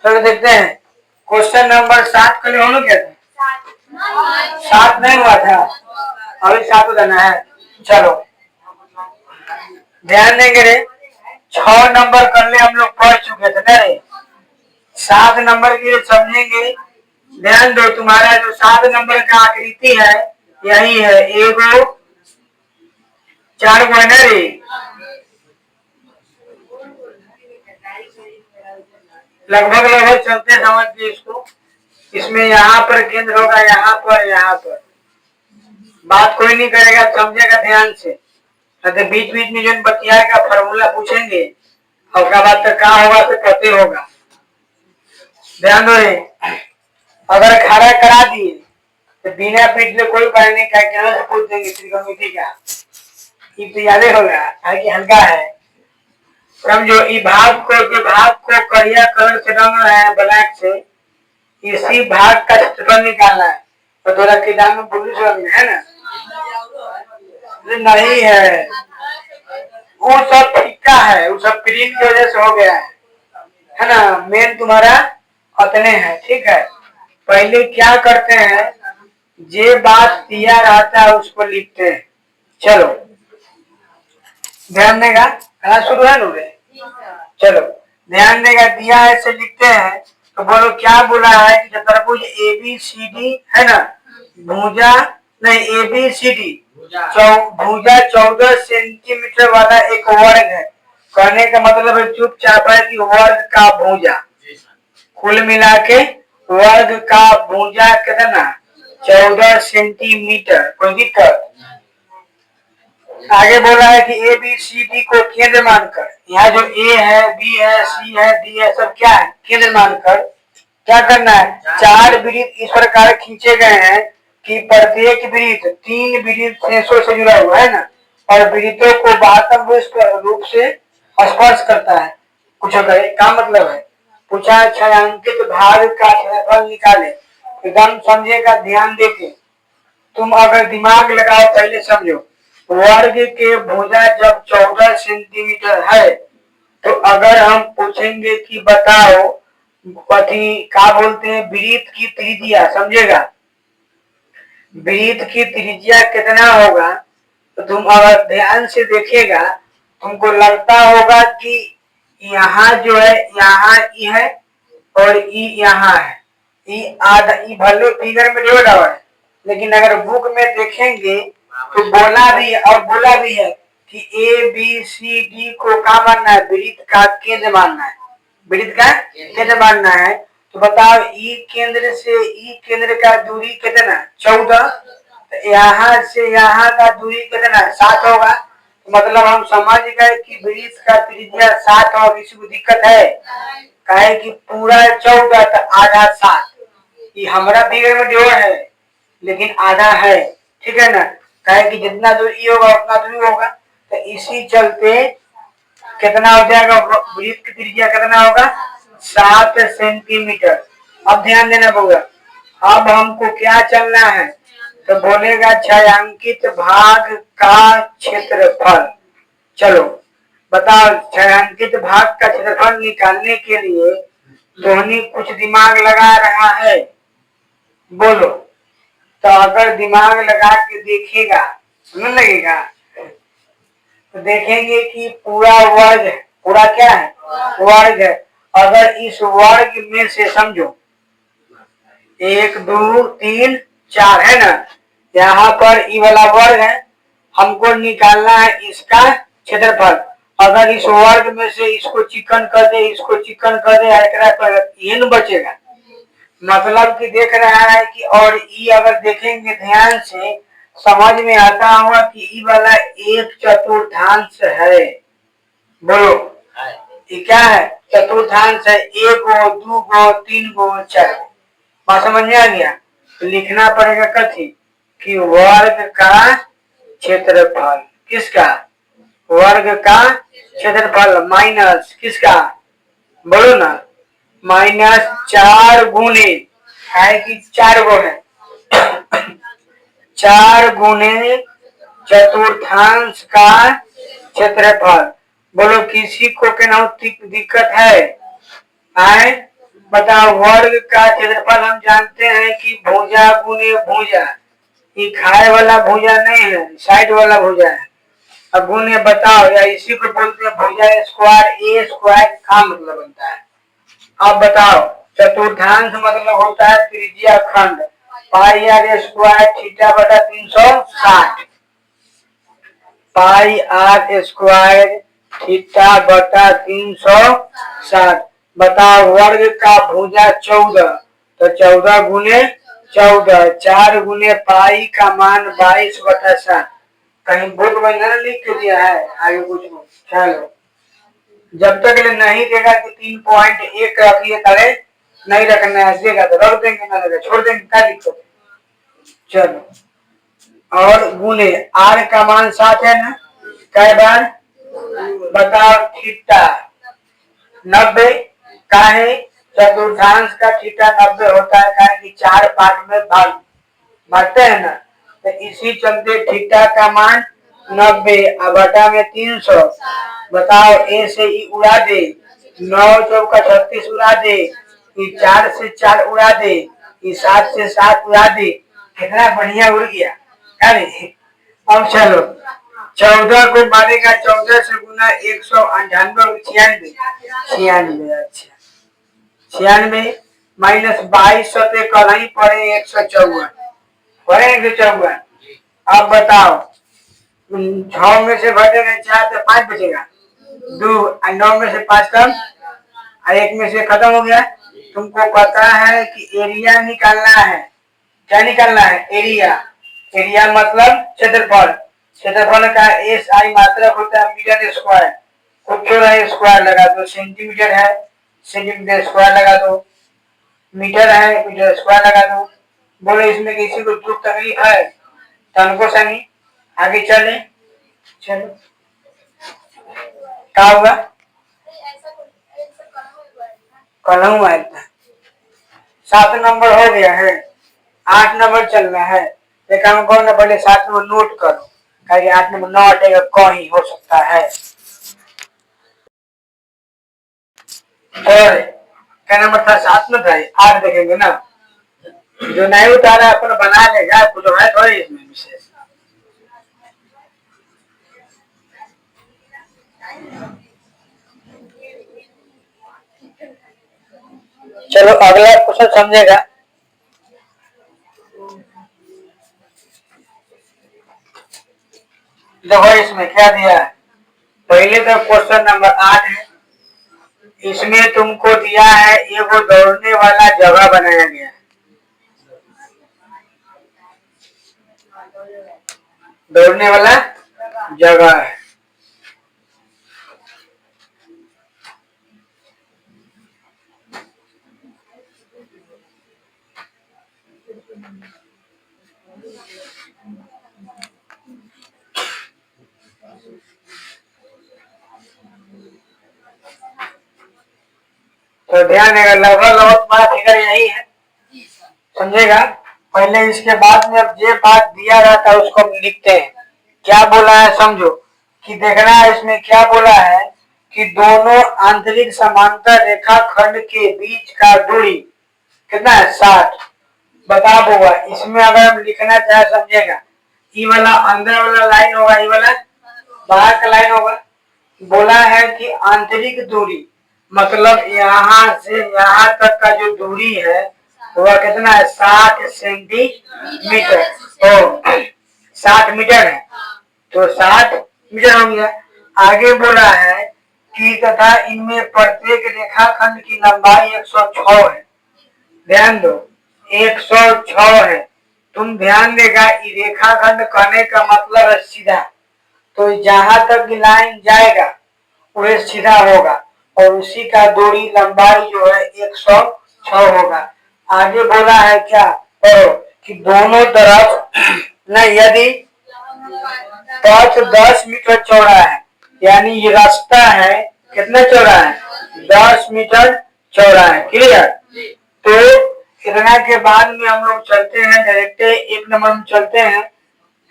चलो देखते हैं क्वेश्चन नंबर 7 के लिए होना क्या था? 7 नहीं हुआ था, अभी 7 करना है। चलो ध्यान देंगे रे, 6 नंबर कर ले हम लोग पढ़ चुके थे ना रे। 7 नंबर के लिए समझेंगे। ध्यान दो, तुम्हारा जो 7 नंबर का आकृति है यही है, एगो 4 गो है ना रे। लगभग लगभग चलते समझ के इसको। इसमें यहाँ पर केंद्र होगा, यहाँ पर बात कोई नहीं करेगा, समझेगा ध्यान से। अगर बीच बीच में जो बतियाएगा फॉर्मूला पूछेंगे और उसका बाद तक क्या होगा तो पते होगा। ध्यान दो, अगर खड़ा करा दिए तो बिना पीट ले कोई पानी नहीं, क्या से पूछ देंगे त्रिकोणमिति का, तो यादे होगा कि हल्का है। समझो भाग को करिया कलर से रंग है ब्लैक से, इसी भाग का क्षेत्रफल निकालना है। तो थोड़ा किताब में पुलिस में है ना, नहीं है वो सब फीका है, वो सब प्रिंट की वजह से हो गया है ना। मेन तुम्हारा अतने है, ठीक है। पहले क्या करते हैं, जे बात दिया रहता है उसको लिखते हैं। चलो ध्यान देगा, शुरू है ना। चलो ध्यान देगा, दिया है से लिखते हैं। तो बोलो क्या बोला है कि चतुर्भुज ABCD है ना, भुजा नहीं ABCD भुजा 14 सेंटीमीटर वाला एक वर्ग है। कहने का मतलब है चुपचाप है कि वर्ग का भुजा, कुल मिला के वर्ग का भुजा कितना 14 सेंटीमीटर। कोई दिक्कत? आगे बोला है कि ABCD को केंद्र मानकर, यहाँ जो A है, B है, C है, D है, सब क्या है केंद्र मानकर क्या करना है, 4 वृत्त इस प्रकार खींचे गए हैं कि प्रत्येक वृत्त 3 वृत्त शेषों से जुड़ा हुआ है ना, और वृत्तों को बाह्य रूप से स्पर्श करता है। कुछ का मतलब है, पूछा छायांकित भाग का क्षेत्रफल निकाले। एकदम समझेगा ध्यान देके, तुम अगर दिमाग लगाओ पहले समझो। वर्ग के भुजा जब 14 सेंटीमीटर है, तो अगर हम पूछेंगे कि बताओ पति क्या बोलते हैं वृत्त की त्रिज्या, समझेगा वृत्त की त्रिज्या कितना होगा। तो तुम अगर ध्यान से देखेगा तुमको लगता होगा कि यहाँ जो है यहाँ ई है और ई यहाँ है, ई आधा, ई भले फिगर में जोड़ा हुआ है, लेकिन अगर बुक में देखेंगे तो बोला भी है कि ABCD को क्या मानना है, वृत्त का केंद्र मानना है, वृत्त का केंद्र मानना है। तो बताओ ई केंद्र से ई केंद्र का दूरी कितना 14, तो यहाँ से यहाँ का दूरी कितना 7 होगा। मतलब हम समझ गए कि वृत्त का त्रिज्या 7 होगा। किसी को दिक्कत है? कहे कि पूरा 14 तो आधा 7, ये हमारा फिगर में जोड़ है लेकिन आधा है, ठीक है ना। कहे कि जितना दूर ई होगा उतना दूर होगा, तो इसी चलते कितना हो जाएगा, वृत्त की त्रिज्या कितना होगा 7 सेंटीमीटर। अब ध्यान देना होगा, अब हमको क्या चलना है, तो बोलेगा छायांकित भाग का क्षेत्रफल। चलो बताओ, छायांकित भाग का क्षेत्रफल निकालने के लिए धोनी कुछ दिमाग लगा रहा है, बोलो। तो अगर दिमाग लगा के देखेगा समझ लगेगा, तो देखेंगे कि पूरा वर्ग है, पूरा क्या है वर्ग है। अगर इस वर्ग में से समझो 1 2 3 4 है ना, यहाँ पर ई वाला वर्ग है, हमको निकालना है इसका क्षेत्रफल। अगर इस वर्ग में से इसको चिकन कर दे, इसको चिकन कर दे, ये न बचेगा। मतलब कि देख रहा है कि, और ई अगर देखेंगे ध्यान से समझ में आता होगा कि ई वाला 1/4 है। बोलो ये क्या है, चतुर्थांश है, 1 गो 2 गो 3 गो 4 गो। बात समझ में आ गया। तो लिखना पड़ेगा कथी कि वर्ग का क्षेत्रफल, किसका वर्ग का क्षेत्रफल माइनस किसका, बोलो ना -4 गुने, है कि 4 गो है 4 गुने चतुर्थांश का क्षेत्रफल। बोलो किसी को क्या दिक्कत है? आए बताओ वर्ग का क्षेत्रफल हम जानते हैं कि भुजा गुने भुजा, ये खाए वाला भुजा नहीं है, साइड वाला भुजा है। अब गुने बताओ, या इसी को बोलते हैं भुजा स्क्वायर, ए स्क्वायर का मतलब बनता है। अब बताओ चतुर्थांश मतलब होता है त्रिज्या खंड, पाई आर स्क्वायर थीटा बटा 360, पाई आर स्क्वायर थीटा बटा 360। बताओ वर्ग का भुजा 14, तो 14 गुने 14, 4 गुने पाई का मान 22/7। कहीं बुक में न लिख के दिया है आगे कुछ। चलो जब तक ले नहीं देगा कि 3.1 रखिए करे, नहीं रखना है, देगा तो रख देंगे, ना देगा छोड़ देंगे, क्या दिक्कत है। चलो और गुने आर का मान 7 है ना, कई बार बताओ थीटा 90 का है, चतुर्थांश का थीटा 90 होता है, का कि 4 पार्ट में भाग बांटते हैं ना, तो इसी चलते थीटा का मान 90 बटा में 300। बताओ ए से ई उड़ा दे, 9 चौका 36 उड़ा दे, 4 से 4 उड़ा दे, 7 से 7 उड़ा दे, कितना बढ़िया उड़ गया। अरे अब चलो 14 को मारेगा 14 से गुना 198 96, 96 अच्छा 96 माइनस 22 सौ कल ही पड़े 154 पड़े 154। अब बताओ 6 में से घटेगा 4 तो 5 बचेगा, 2 9 में से 5 कम, 1 में से खत्म हो गया। तुमको पता है कि एरिया निकालना है, क्या निकालना है, एरिया। एरिया मतलब क्षेत्रफल, क्षेत्रफल का एस आई मात्रक होता है मीटर स्क्वायर, कुछ स्क्वायर लगा दो, सेंटीमीटर है सेंटीमीटर स्क्वायर लगा दो, मीटर है मीटर स्क्वायर लगा दो। बोले इसमें किसी को दुख तकलीफ है तो हमको सनी आगे चले। चलो क्या होगा, कलम आया था, 7 नंबर हो गया है, 8 नंबर चलना है। एक काम करो ना, पहले 7 नंबर नोट करो, क्योंकि 8 नंबर न हटेगा कहीं हो सकता है। और क्या नंबर था, 7 में था, 8 देखेंगे ना, जो नहीं उतारा अपन बना लेगा, कुछ है थोड़ी इसमें विशेष। चलो अगला क्वेश्चन समझेगा। देखो इसमें क्या दिया है, पहले तो क्वेश्चन नंबर 8 है, इसमें तुमको दिया है एगो दौड़ने वाला जगह बनाया गया है, दौड़ने वाला जगह है। तो ध्यान देगा, लगभग लगभग तुम्हारा फिगर यही है, समझेगा। पहले इसके बाद में अब जो बात दिया रहता है उसको हम लिखते हैं। क्या बोला है समझो, कि देखना है इसमें क्या बोला है कि दोनों आंतरिक समांतर रेखा खंड के बीच का दूरी कितना है, 60। बता दूंगा इसमें, अगर हम लिखना चाहे समझेगा, ये वाला अंदर वाला लाइन होगा, ये वाला बाहर का लाइन होगा। बोला है कि आंतरिक दूरी मतलब यहाँ से यहाँ तक का जो दूरी है वह कितना है, 60 सेंटीमीटर, तो 60 मीटर है, तो 60 मीटर हो गया। आगे बोला है कि तथा इनमें प्रत्येक रेखाखंड की लंबाई 106 है। ध्यान दो 106 है, तुम ध्यान देगा रेखाखंड कहने का मतलब है सीधा, तो जहां तक लाइन जाएगा वह सीधा होगा, और उसी का दूरी लंबाई जो है 106 होगा। आगे बोला है क्या, कि दोनों तरफ न यदि पथ 10 मीटर चौड़ा है, यानी ये रास्ता है कितना चौड़ा है, 10 मीटर चौड़ा है, क्लियर। तो इतना के बाद में हम लोग चलते हैं डायरेक्ट 1 नंबर में चलते हैं,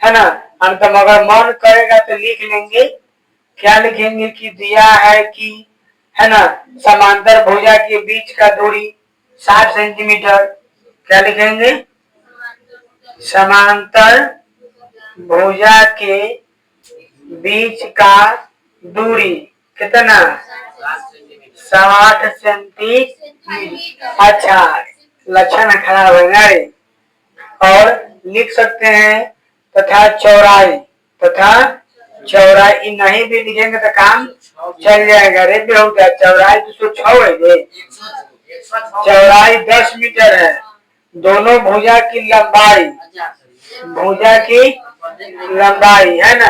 है ना। अंतम अगर मन करेगा तो लिख लेंगे, क्या लिखेंगे कि दिया है कि, है ना, समांतर भुजा के बीच का दूरी 60 सेंटीमीटर। क्या लिखेंगे? समांतर भुजा के बीच का दूरी कितना? 60 सेंटीमीटर। अच्छा, लक्षण खराब है ना। और लिख सकते हैं तथा चौड़ाई, तथा चौड़ाई नहीं भी लिखेंगे तो काम चल जाएगा। रे बेहुदा, चौड़ाई 206 है रे। चौड़ाई 10 मीटर है। दोनों भुजा की लंबाई, भुजा की लंबाई है ना,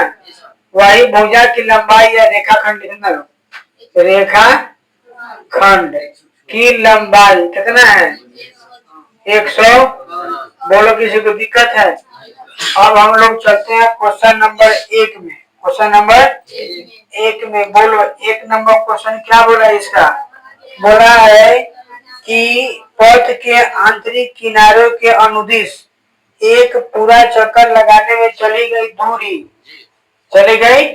वही भुजा की लंबाई है। रेखाखंड लिखना, रेखा खंड की लंबाई कितना है? 100। बोलो किसी को दिक्कत है? अब हम लोग चलते हैं क्वेश्चन नंबर 1 में। क्वेश्चन नंबर 1 में बोलो, 1 नंबर क्वेश्चन क्या बोला इसका? बोला है कि पथ के आंतरिक किनारों के अनुदिश एक पूरा चक्कर लगाने में चली गई दूरी, चली गई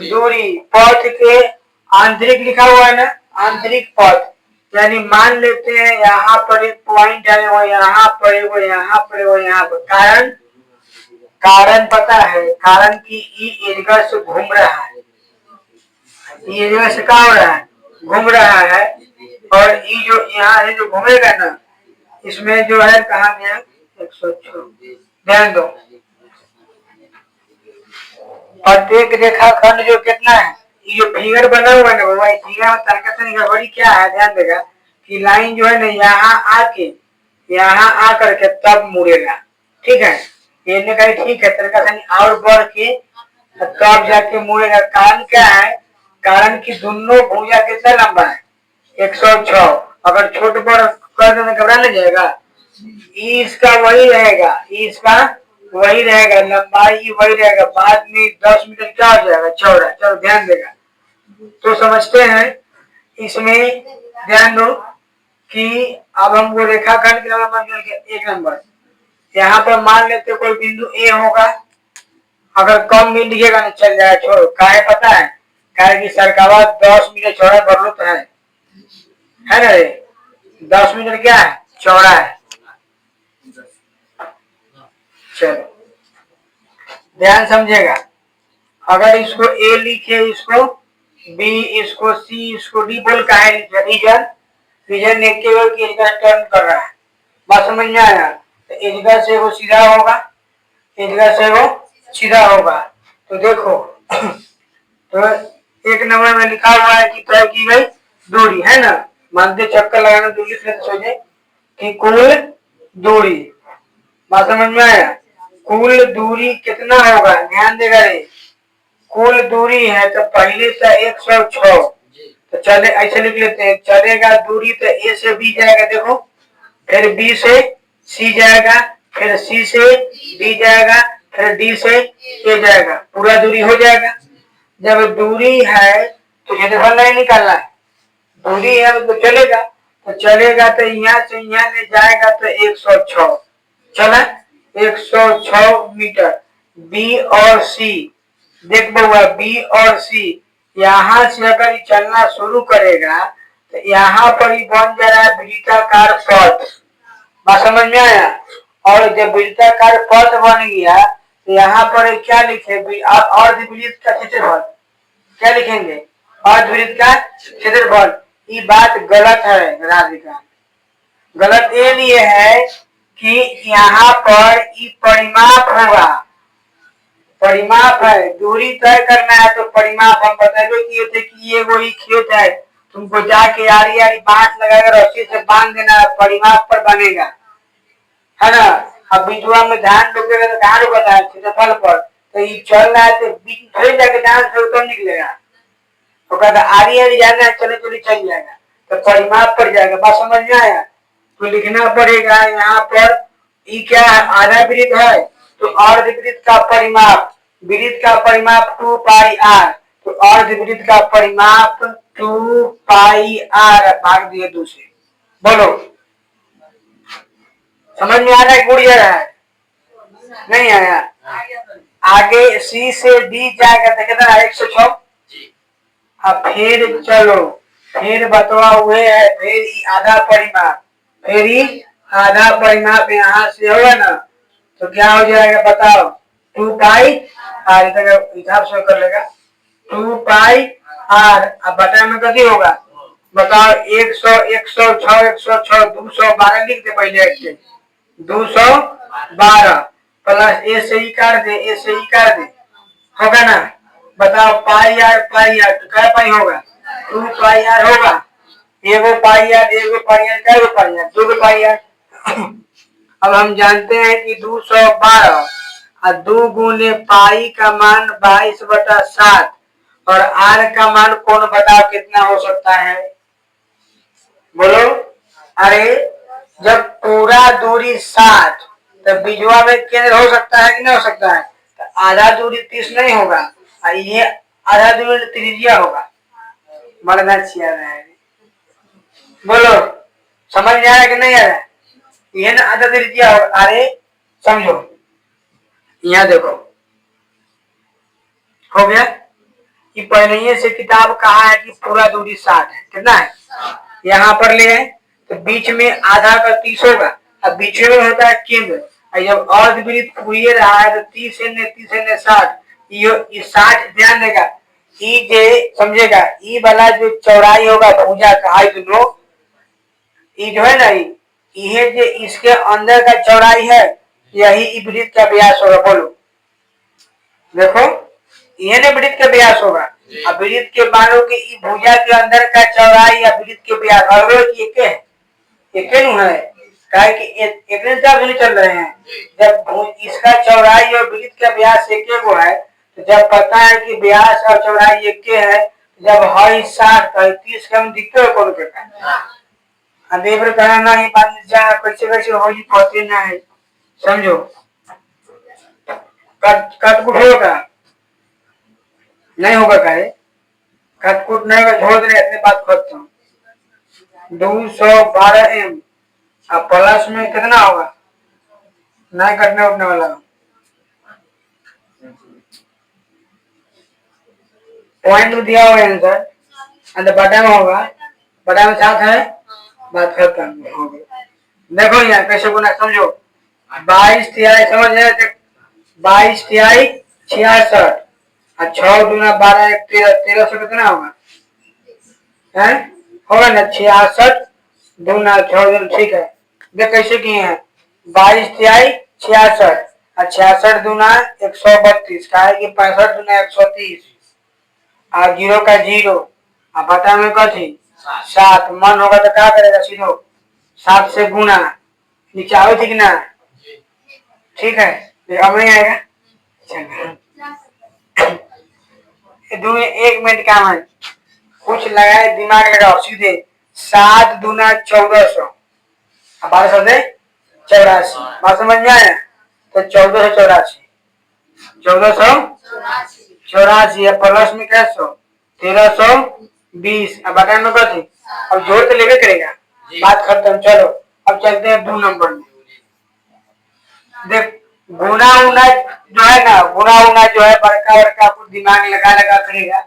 दूरी। पथ के आंतरिक लिखा हुआ है ना, आंतरिक पथ, यानी मान लेते हैं यहाँ पर एक पॉइंट है, वो यहाँ पर, वो यहाँ पर, वो यहाँ पर। कारण, कारण पता है? कारण की ई एरिया से घूम रहा है, एरिया से क्या हो रहा है? घूम रहा है। और ई जो यहाँ है जो घूमेगा ना, इसमें जो है कहा गया 106। ध्यान दो, प्रत्येक रेखाखंड जो कितना है, ये जो फिगर बना हुआ है ना बाबा, फिगर में ताकत नहीं गड़बड़ी क्या है? ध्यान देगा कि लाइन जो है ना यहाँ आके, यहाँ आकर के तब मुड़ेगा। ठीक है, ये कहीं ठीक है, तरीका से और बढ़ के तब जाके मुड़ेगा। कारण क्या है? कारण की दोनों भुजा कितना लंबा है? 106। अगर छोट बड़ कर देने घबरा नहीं जाएगा। ई इसका वही रहेगा, ई इसका वही रहेगा, लंबाई वही रहेगा। बाद में 10 मीटर क्या हो जाएगा? चौड़ा। चलो ध्यान देगा तो समझते हैं। इसमें ध्यान दो कि अब हम वो रेखाखंड के 1 नंबर यहाँ पर मान लेते कोई बिंदु ए होगा। अगर कम भी लिखेगा ना चल जाएगा, छोड़ो। काहे पता है? कारण की सरकावा 10 मीटर चौड़ा बरलो तो है ना रे? 10 मीटर क्या है? चौड़ा है। चलो ध्यान समझेगा। अगर इसको ए लिखे, इसको बी, इसको सी, इसको डी बोल का है रीजन, रीजन केवल की टर्न कर रहा है। बात समझ में आया? तो एजगा से वो सीधा होगा, एजगा से वो सीधा होगा। तो देखो तो 1 नंबर में लिखा हुआ है कि तय की गई दूरी है ना, मानते चक्कर लगाने दूरी लिख लेते सोचे कि कुल दूरी। बात समझ में आया? कुल दूरी कितना होगा? ध्यान देगा रे, कुल दूरी है तो पहले से 106, तो चले ऐसे लिख लेते हैं। चलेगा दूरी तो ए से बी जाएगा, देखो, फिर बी से सी जाएगा, फिर सी से डी जाएगा, फिर डी से ए जाएगा, पूरा दूरी हो जाएगा। जब दूरी है तो क्षेत्रफल नहीं निकालना है, दूरी है तो चलेगा, तो चलेगा तो यहाँ से यहाँ ले जाएगा तो 106 चला, 106 मीटर। बी और सी देख बउआ, बी और सी यहाँ से अगर चलना शुरू करेगा तो यहाँ पर ही बन जा रहा है वृत्ताकार पथ। बात समझ में आया? और जब वृत्ताकार पथ बन गया तो यहाँ पर क्या लिखे? अर्धवृत्त का क्षेत्रफल क्या लिखेंगे? अर्धवृत्त का क्षेत्रफल। ये बात गलत है राधिका, गलत ये लिए है कि यहाँ पर ये परिमाप होगा, परिमाप है। दूरी तय करना है तो परिमाप हम बताए किए थे कि ये वही खेत है, तुमको जाके आरी आरी बांस लगाकर रस्सी से बांध देना, परिमाप पर बनेगा, है ना। अब बीचवा में धान रोकेगा तो धान रोका है क्षेत्रफल पर, तो ये चल रहा है तो बीच में जाके धान से उतर निकलेगा, तो कहता आरी आरी जाना है, चले चले चल जाएगा, तो परिमाप पर जाएगा। बात समझ में आया? तो लिखना पड़ेगा यहाँ पर ई क्या है? आधा वृत्त है तो अर्धवृत्त का परिमाप, वृत्त का परिमाप 2 पाई आर, तो अर्धवृत्त का परिमाप 2 पाई आर भाग दिए 2 से। बोलो समझ में आ रहा है? गुड़ रहा है? नहीं आया? आगे सी से डी जाएगा तो कितना? 106। अब फिर चलो, फिर बतवा हुए है, फिर आधा परिमाप, फिर ही आधा परिमाप यहाँ से होगा ना, तो क्या हो जाएगा बताओ, 2 पाई आर, हिसाब से कर लेगा 2 पाई आर। अब बटा में कभी होगा बताओ, 100 106 106 212 लिख दे पहले, 212 प्लस ए से ही काट दे, ए से ही काट दे, होगा ना। बताओ पाई आर तो क्या पाई होगा, 2 पाई आर होगा। एगो पाई आर क्या पाई आर, 2 पाई आर। अब हम जानते हैं कि 212 और 2 गुने पाई का मान 22/7 और आर का मान कौन बताओ कितना हो सकता है, बोलो। अरे जब पूरा दूरी 60 तो बीजवा में केंद्र हो सकता है कि नहीं हो सकता है, तो आधा दूरी 30 नहीं होगा, और ये आधा दूरी त्रिज्या होगा। मरना चाहिए, बोलो समझ में आ रहा है कि नहीं आ रहा है, ये ना आधा त्रिज्या होगा। अरे समझो, यहाँ देखो हो गया कि पहले ही से किताब कहा है कि पूरा दूरी 60 है, कितना है यहाँ पर ले आए, तो बीच में आधा का 30 होगा, अब बीच में होता है केंद्र, जब अर्धवृत्त पूरी रहा है तो 30 30 60, ये 60 ध्यान देगा, ई जे समझेगा, ई वाला जो चौड़ाई होगा भुजा का हाई दोनों, ई जो है ना, ये जो इसके अंदर का चौड़ाई है, यही वृत्त का व्यास होगा। बोलो देखो, यह ना वृत्त का व्यास होगा, अब वृत्त के मानो कि भुजा के अंदर का चौड़ाई या वृत्त के व्यास अलग एक है, एक है, काहे कि एक नहीं चल रहे हैं। जब इसका चौड़ाई और वृत्त का व्यास एक गो है, तो जब पता है कि व्यास और चौड़ाई एक है, जब है 60 तो 30 का दिखते है कौन के अदेवर कहना ही बात जा कैसे कैसे हो जी पते ना है, समझो। कटकुट होगा नहीं होगा, काहे कटकुट नहीं होगा, छोड़ देने इतने बात खत्म। 212 m, अब प्लस में कितना होगा, नहीं कटने उठने वाला, पॉइंट दिया हुआ आंसर, अंदर बटा में होगा, बटा में 7 है, बात खत्म हो गई। देखो यहाँ कैसे गुना समझो, 22 तिहाई समझ रहे, 22 तिहाई 66 और 6 दूना 12 1 13, 13 से कितना होगा है, होगा ना 66 दूना 6 दूना, ठीक है। देख कैसे किए हैं, 22 तिहाई 66 और 66 दूना 132, का है कि 65 दूना 130 और 0 का 0 और बटा में कथी 7, मन होगा तो क्या करेगा सीधो 7 से गुना, नीचे आओ ठीक ना, ठीक है, अब नहीं आएगा। एक मिनट काम है, कुछ लगाए दिमाग लगाओ सीधे, 7 दूना 1400, 12 दे 84, बात समझ में आया, तो 1484, 1484 प्लस में क्या 100, 1320, अब बटा में कथी, अब जोड़ तो लेके करेगा, बात खत्म। चलो अब चलते हैं 2 नंबर में। देख गुना उना जो है ना, गुना उना जो है बड़का बड़का कुछ दिमाग लगा लगा करेगा,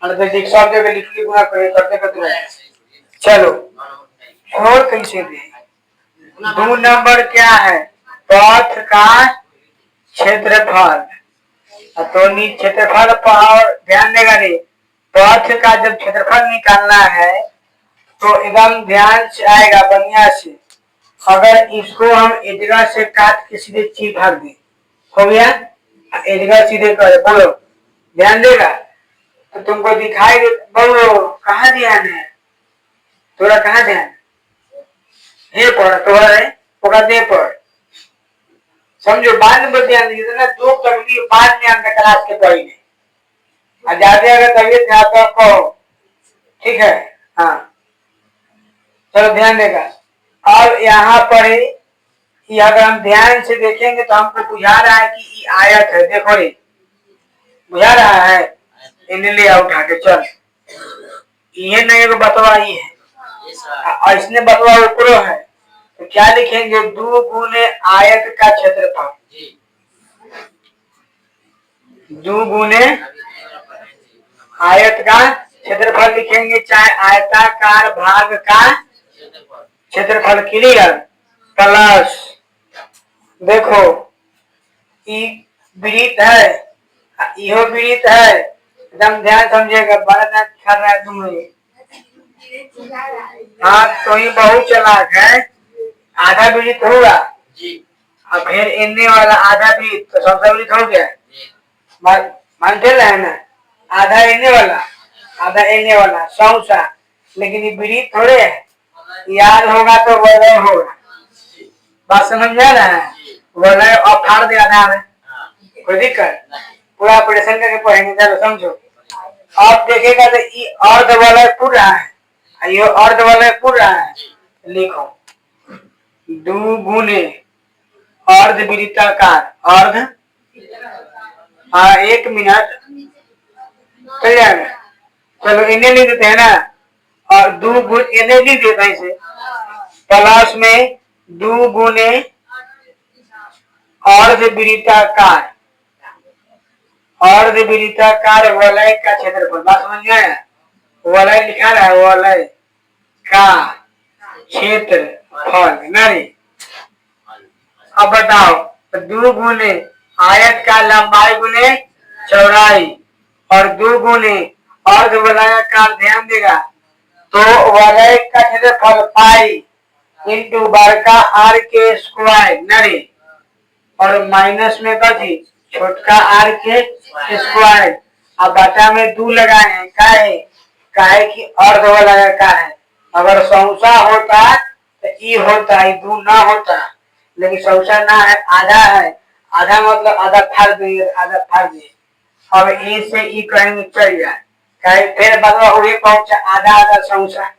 और तो सब जगह लिख ली गुना करते करते। चलो और कैसे दे, 2 नंबर क्या है, पथ का क्षेत्रफल, तो क्षेत्रफल पर ध्यान देगा नहीं, पथ का जब क्षेत्रफल निकालना है तो एकदम ध्यान से आएगा बढ़िया से। अगर इसको हम एजगा से काट के सीधे ची भाग दें, हो गया, एजगा सीधे कर, बोलो ध्यान देगा तो तुमको दिखाई दे, बोलो कहाँ ध्यान है, थोड़ा कहाँ ध्यान है, पढ़ थोड़ा है पकड़ दे पढ़, समझो बाद में ध्यान दीजिए ना, दो तकलीफ बाद में हमने क्लास के पढ़ी नहीं, ज्यादा अगर तबीयत खराब तो कहो, ठीक है। हाँ चलो ध्यान देगा, अब यहाँ पर कि अगर हम ध्यान से देखेंगे तो हमको बुझा रहा है कि ये आयत है, देखो ये बुझा रहा है, इन्हें ले आओ उठा के, चल ये नहीं को बतवा ये है, इसने बतवा ऊपर है, तो क्या लिखेंगे, 2 गुने आयत का क्षेत्रफल, 2 गुने आयत का क्षेत्रफल लिखेंगे, चाहे आयताकार भाग का क्षेत्रफल क्लियर प्लस देखो ई वृत्त है, इहो वृत्त है, एकदम ध्यान समझेगा, बड़ा ध्यान कर रहा है तुम लोग। हाँ तो ये बहुत चालाक है, आधा वृत्त होगा और फिर इनने वाला आधा वृत्त, तो सबसे वृत्त हो गया, मानते है ना, आधा इनने वाला आधा इनने वाला सौसा, लेकिन ये वृत्त थोड़े है, याद होगा तो वलय होगा, बात समझ में आ रहा है, वलय और फाड़ दे आधार है, कोई दिक्कत, पूरा ऑपरेशन करके पढ़ेंगे, चलो समझो। अब देखेगा तो ये अर्ध वलय पूर रहा है, ये अर्ध वलय पूर रहा है, लिखो 2 गुने अर्ध वृत्ताकार, अर्ध 1 मिनट चल जाएगा, चलो इन्हें लिख देते हैं ना, और 2 गुण इन्हें लिख देते हैं इसे, प्लस में 2 गुने अर्धवृत्ताकार, अर्धवृत्ताकार वलय का क्षेत्रफल, बात समझ में आया, वलय लिखा रहा है, वलय का क्षेत्रफल नहीं। अब बताओ 2 गुने आयत का लंबाई गुने चौड़ाई और 2 गुने अर्ध वलयाकार, ध्यान देगा, तो वलय का क्षेत्रफल पाई इंटू बड़का आर के स्क्वायर नहीं, और माइनस में कथी छोटका आर के स्क्वायर, अब बटा में 2 लगाए हैं, काहे कि अर्ध वलयाकार है, अगर सौसा होता तो ई होता, ई 2 ना होता, लेकिन सौसा ना है, आधा है, आधा मतलब आधा फाड़ दिए, आधा फाड़ दिए, अब ए से ई कहेंगे चल जाए, कहे फिर बदला हुए पहुंचा आधा आधा सौसा,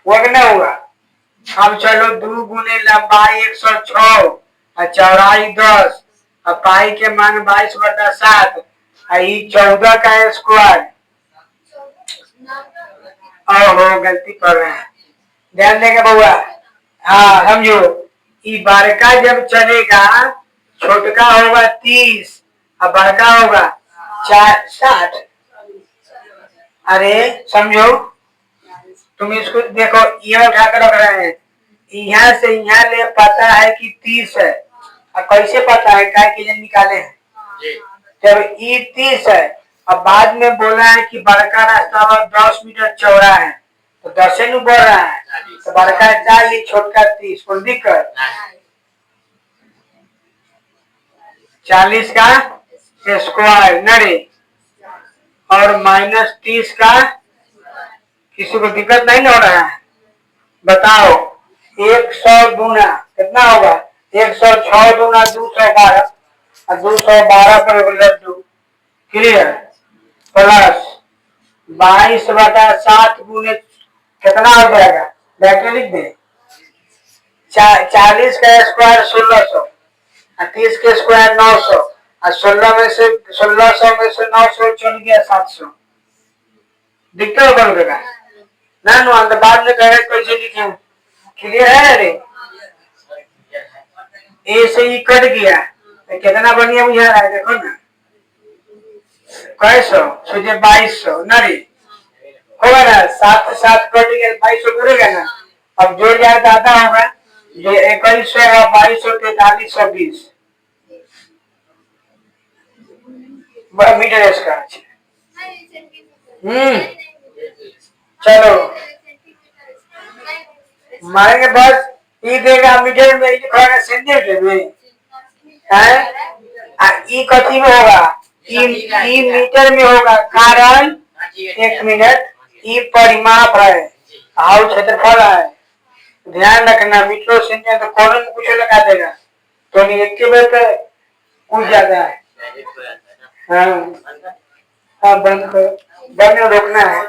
वो ना हुआ। अब चलो 2 गुने लंबाई 106 और चौड़ाई 10 और पाई के मान 22/7 और 14 का स्क्वायर, ओहो गलती कर रहे हैं, ध्यान देंगे बउआ, हाँ समझो, ई बड़का जब चलेगा छोटका होगा 30 और बड़का होगा 60, अरे समझो, तुम इसको देखो, ये उठा कर रख रहे हैं, यहाँ से यहाँ ले पता है कि 30 है, और कैसे पता है, क्या के लिए निकाले हैं, जब ई 30 है, अब बाद में बोला है कि बड़का रास्ता 10 मीटर चौड़ा है, तो 10 से बढ़ रहा है, तो बड़का 40 छोटका 30, कोई दिक्कत, 40 का स्क्वायर नरे और -30 का, किसी को दिक्कत नहीं हो रहा है, बताओ 100 गुना कितना होगा, 106 गुना 212 और 212 पर लड्डू क्लियर, प्लस 22/7 गुने कितना हो जाएगा, बैठे लिख दे, 40 का स्क्वायर 1600 और 30 के स्क्वायर 900 और 1600 में से 900 चल गया 700, दिखते हो कल का ना नो, अंदर बाद में कहे कैसे लिखे, क्लियर है रे, ए से ही कट गया, तो कितना बढ़िया बुझा रहा है, देखो ना, कैसो सोचे 2200 ना रे, होगा ना, 7 7 कट गया, 2200 करेगा ना, अब जोड़ जाए तो आता होगा, जो 2100 है 2200 4320 मीटर स्क्वायर, चलो मारेंगे बस, ई देगा मीटर में, लिखा सेंटीमीटर में है, ई कथी में होगा, ई मीटर में होगा, कारण 1 मिनट, ई परिमाप है, हाउ क्षेत्रफल है, ध्यान रखना, मीटर सेंटीमीटर तो कॉलम में कुछ लगा देगा, तो नहीं एक के बेर पे पूछ जाता है, हाँ हाँ बंद कर, बंद रोकना है।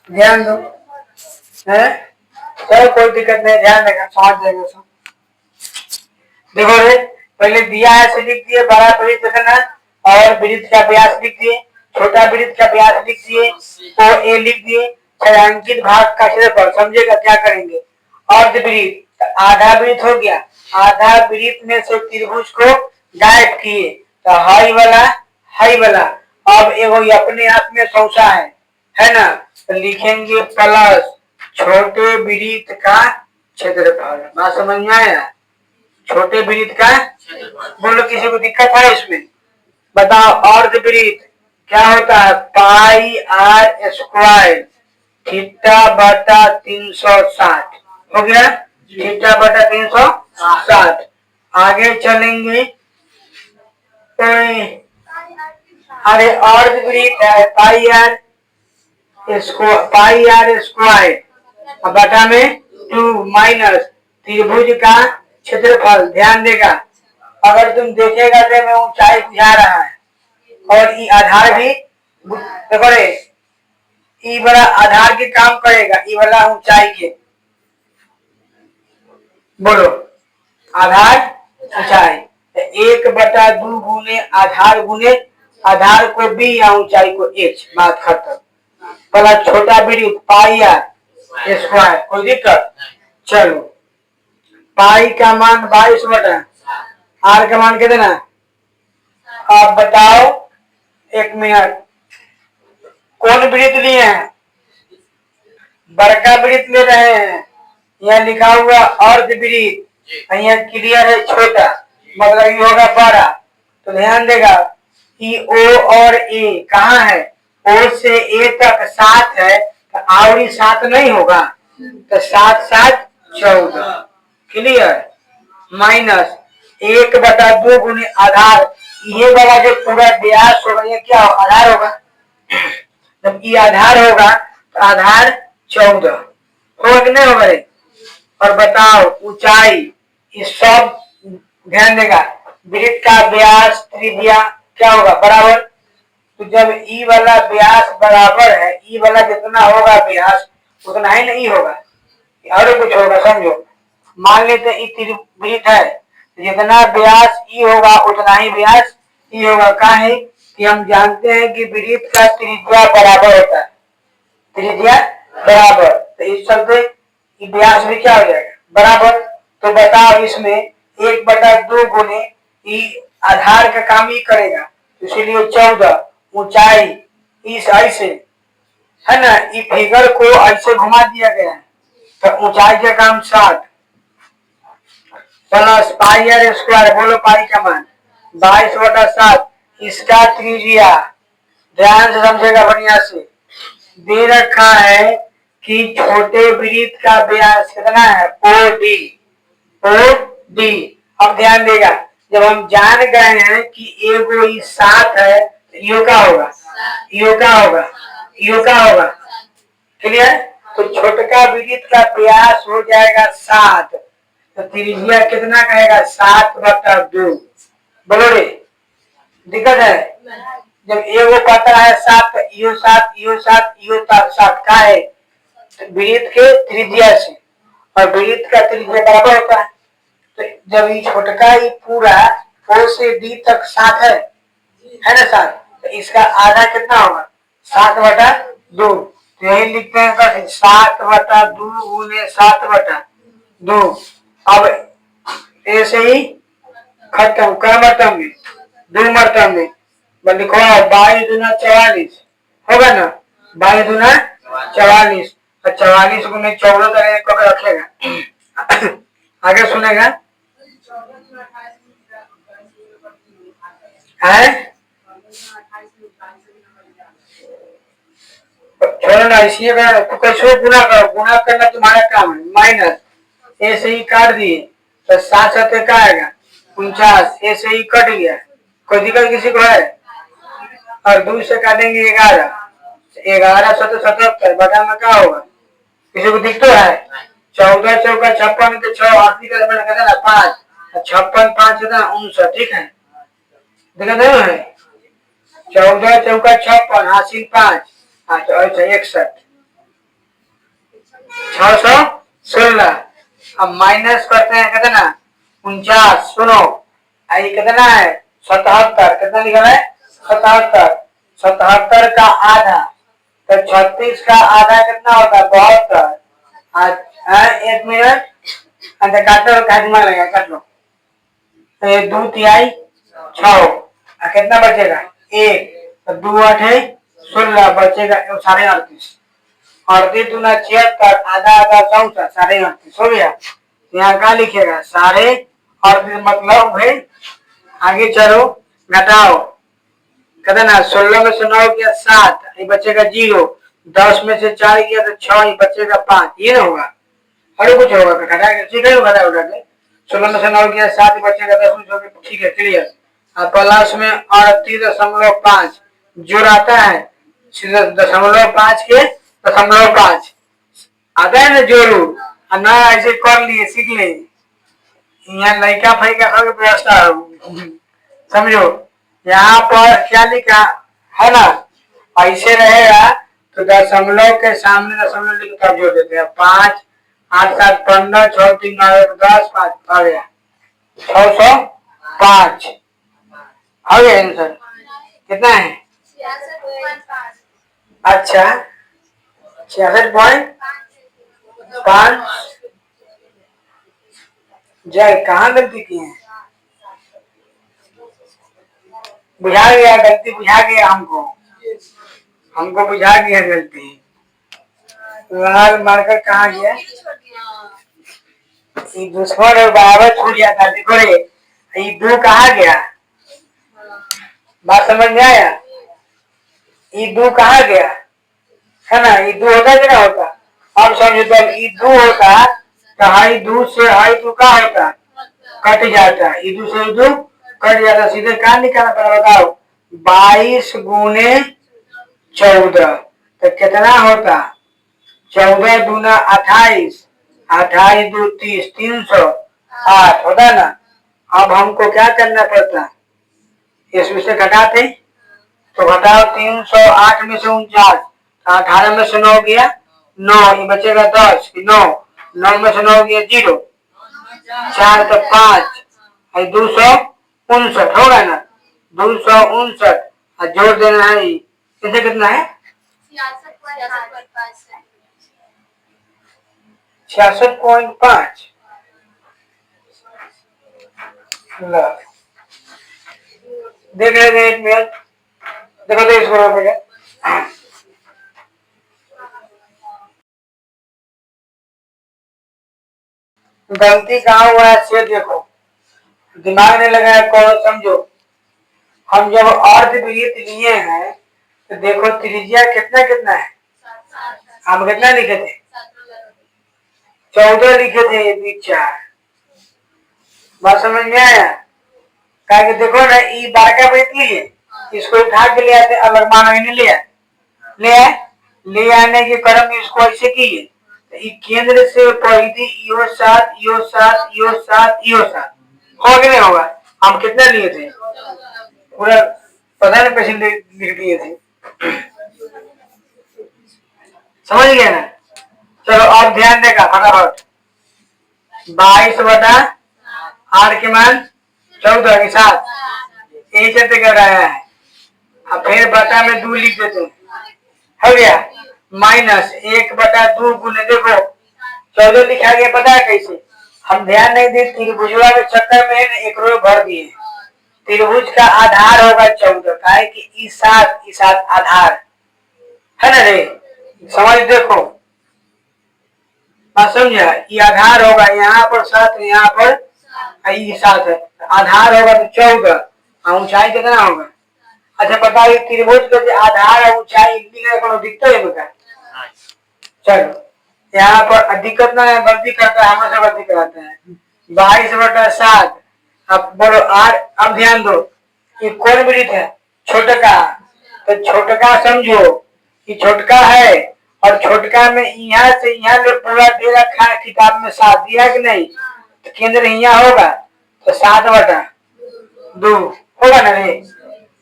ध्यान दो है। चलो कोई दिक्कत नहीं, ध्यान देगा, समझ जाएगा सब। देखो रे, पहले दिया है से लिख दिए बड़ा वृत्त कितना और वृत्त का व्यास लिख दिए, छोटा वृत्त का व्यास लिख दिए, ओ ए लिख दिए, छायांकित भाग का क्षेत्रफल। समझेगा क्या करेंगे? अर्धवृत्त आधा वृत्त हो गया, आधा वृत्त में से त्रिभुज को गायब किए तो हाई वाला अब एगो अपने आप में सौसा है ना, तो लिखेंगे प्लस छोटे वृत्त का क्षेत्रफल। बात समझ में आया? छोटे वृत्त का, बोलो किसी को दिक्कत है इसमें? बताओ अर्धवृत्त क्या होता है? पाई आर स्क्वायर थीटा बटा 360 हो गया, थीटा बटा 360। आगे चलेंगे, अरे अर्धवृत्त है पाई आर स्क्वायर बटा में 2 माइनस त्रिभुज का क्षेत्रफल। ध्यान देगा, अगर तुम देखेगा तो मैं ऊंचाई बुझा रहा है और ये आधार भी देखो रे, ई वाला आधार के काम करेगा, ई वाला ऊंचाई के। बोलो आधार ऊंचाई 1/2 गुने आधार गुने आधार को बी या ऊंचाई को एच। बात खत्म। पहला छोटा वृत्त पाई आर स्क्वायर, कोई दिक्कत? चलो पाई का मान 22 बटा आर का मान कितना? आप बताओ, एक मिनट। कौन वृत्त लिए हैं? बड़का वृत्त ले रहे हैं, यहाँ लिखा हुआ अर्धवृत्त, यहाँ क्लियर है छोटा, मतलब ये होगा बड़ा। तो ध्यान देगा कि ओ और ए कहाँ है? ओ से ए तक 7 है, तो आवरी 7 नहीं होगा, तो 7 7 14 क्लियर, माइनस 1/2 गुने आधार, ये वाला जो पूरा व्यास होगा ये क्या आधार होगा? जब ये आधार होगा तो आधार 14 होगा कि नहीं होगा? और बताओ ऊंचाई, ये सब ध्यान देगा, वृत्त का व्यास त्रिज्या क्या होगा? बराबर। तो जब ई वाला व्यास बराबर है, ई वाला जितना होगा व्यास उतना ही नहीं होगा, और कुछ होगा, समझो। मान लेते हैं त्रिवृत्त है, जितना व्यास ई होगा उतना ही व्यास ई होगा। क्या है कि हम जानते हैं कि वृत्त का त्रिज्या बराबर होता है, त्रिज्या बराबर, तो इस चलते व्यास भी क्या हो जाएगा? बराबर। तो बताओ इसमें 1/2 गुने आधार का काम ही करेगा, इसीलिए 14 ऊंचाई इस ऐसे है ना, इस फिगर को ऐसे घुमा दिया गया है, तो ऊंचाई का काम 7 प्लस पाई आर स्क्वायर। बोलो पाई का मान 22/7, इसका त्रिज्या ध्यान से समझेगा, बढ़िया से दे रखा है कि छोटे वृत्त का व्यास कितना है? O D. अब ध्यान देगा, जब हम जान गए हैं कि एगो 7 है, तो यो का होगा, यो का होगा क्लियर। तो छोटका वृत्त का व्यास हो जाएगा 7, तो त्रिज्या कितना कहेगा? 7/2। बोलो रे, दिक्कत है? जब एगो पता है 7, यो 7 यो 7 यो 7 का है वृत्त के त्रिज्या से, और वृत्त का त्रिज्या बराबर होता है। तो जब ये छोटका ही पूरा ओ से डी तक 7 है ना 7, तो इसका आधा कितना होगा? 7/2। तो यही लिखते हैं 7/2 गुने 7/2। अब ऐसे ही खत्म, क्या मरतब में? 2 मरतब में लिखो 22 दूना 44 होगा ना, 22 दूना 44, और 44 गुने 14 तरह को रखेगा। आगे सुनेगा है, छोड़ो ना, इसलिए तो कैसे गुना करो, गुना करना तुम्हारा काम है। माइनस ऐसे ही काट दिए तो 7 7 का आएगा 49, ऐसे ही कट गया, कोई दिक्कत किसी को है? और 2 से काटेंगे 11, 11 7 77 बटा में क्या होगा? किसी को दिख तो है? 14 चौका 56 के 6 आखिरी का मैंने कहता ना 5, 56 5 59, ठीक है, दिक्कत नहीं है? 14 चौका 56 हासिल 5, अच्छा 61, 616। अब माइनस करते हैं कितना 49। सुनो ये कितना है 77। कितना लिखा है 77। 77 का आधा तो 36 का आधा कितना होगा 72। एक मिनट अंदर काटो काटने लगा काट लो। तो ये 2 तिहाई 6 कितना बचेगा 1 तो 2 8 है 16 बचेगा 38। 38 दूना 76 आधा आधा 64 38 हो गया। यहाँ क्या लिखेगा 38 मतलब भाई आगे चलो घटाओ कितना 16 में से 9 किया 7 ये बचेगा 0। 10 में से 4 किया तो 6 ये बचेगा 5। ये ना होगा और कुछ होगा घटा के ठीक है घटा उठा के 16 में से 9 किया 7 बचेगा 10 में से ठीक है क्लियर। अब प्लस में 38.5 जोड़ आता है 0.5 के 0.5 आता है ना जोड़ू ना ऐसे कर लिए सीख ले यहाँ लड़का फैका का व्यवस्था समझो। यहाँ पर क्या लिखा है ना ऐसे रहेगा तो दशमलव के सामने दशमलव लिख कर जोड़ देते हैं 5 8 7 15 6 3 9 1 10 5 आ गया 605 आ गया आंसर कितना है 66.5। अच्छा 66.5 जय कहाँ गलती की है बुझा गया गलती बुझा गया हमको बुझा गया गलती। लाल मार्कर कहाँ गया ये दुश्मन और बराबर छूट जाता देखो रे ये 2 कहाँ गया बात समझ में आया ये 2 कहाँ गया है ना ये 2 होता कि ना होता। अब समझो जब ये 2 होता तो हाई 2 से हाई 2 का होता कट जाता ये 2 से 2 कट जाता सीधे कहाँ निकालना पड़ा बताओ 22 गुने 14 तो कितना होता 14 दूना 28 28 2 30 308 होता ना। अब हमको क्या करना पड़ता इसमें से घटाते तो घटाओ 308 में से 49 18 में से 9 गया 9 ये बचेगा 10 9 9 में से 9 गया 0 4 तो 5 259 होगा ना 259 और जोड़ देना है इसे कितना है 66.5। देख रहे एक मिनट देखो तो इसको गलती कहाँ हुआ है से देखो दिमाग नहीं लगाया कौन समझो। हम जब अर्धवृत्त लिए हैं तो देखो त्रिज्या कितना कितना है हम कितना लिखे थे 14 लिखे थे 4 बात समझ में आया कि देखो ना ये बारका वृत्त लिए इसको उठा के ले आते अलग मानो नहीं ले आने के क्रम में इसको ऐसे किए तो केंद्र से परिधि यो 7 यो 7 यो 7 यो 7 हो कि नहीं होगा। हम कितना लिए थे पूरा पता नहीं पेशेंट लिख दिए थे समझ गया ना। चलो अब ध्यान देगा फटाफट 22/8 के मान 14 के साथ एक चलते कर रहा है। अब फिर बटा में 2 लिख देते हो गया माइनस 1/2 गुने देखो 14 लिखा गया पता है कैसे हम ध्यान नहीं दे त्रिभुजवा के चक्कर में एक रो भर दिए। त्रिभुज का आधार होगा 14 का है कि इस साथ आधार है ना रे समझ देखो समझा ये आधार होगा यहाँ पर 7 यहाँ पर ये 7 है आधार होगा तो 14 ऊंचाई कितना होगा। अच्छा पता है त्रिभुज का आधार और ऊंचाई दिखता है बेटा चलो यहाँ पर दिक्कत ना है गलती करता है हमेशा गलती कराता है 22/7। अब बोलो 8 अब ध्यान दो कि कौन वृत्त है छोटका तो छोटका समझो कि छोटका है और छोटका में यहाँ से यहाँ में पूरा दे रखा है किताब में 7 दिया कि नहीं तो केंद्र यहाँ होगा तो 7/2 होगा ना रे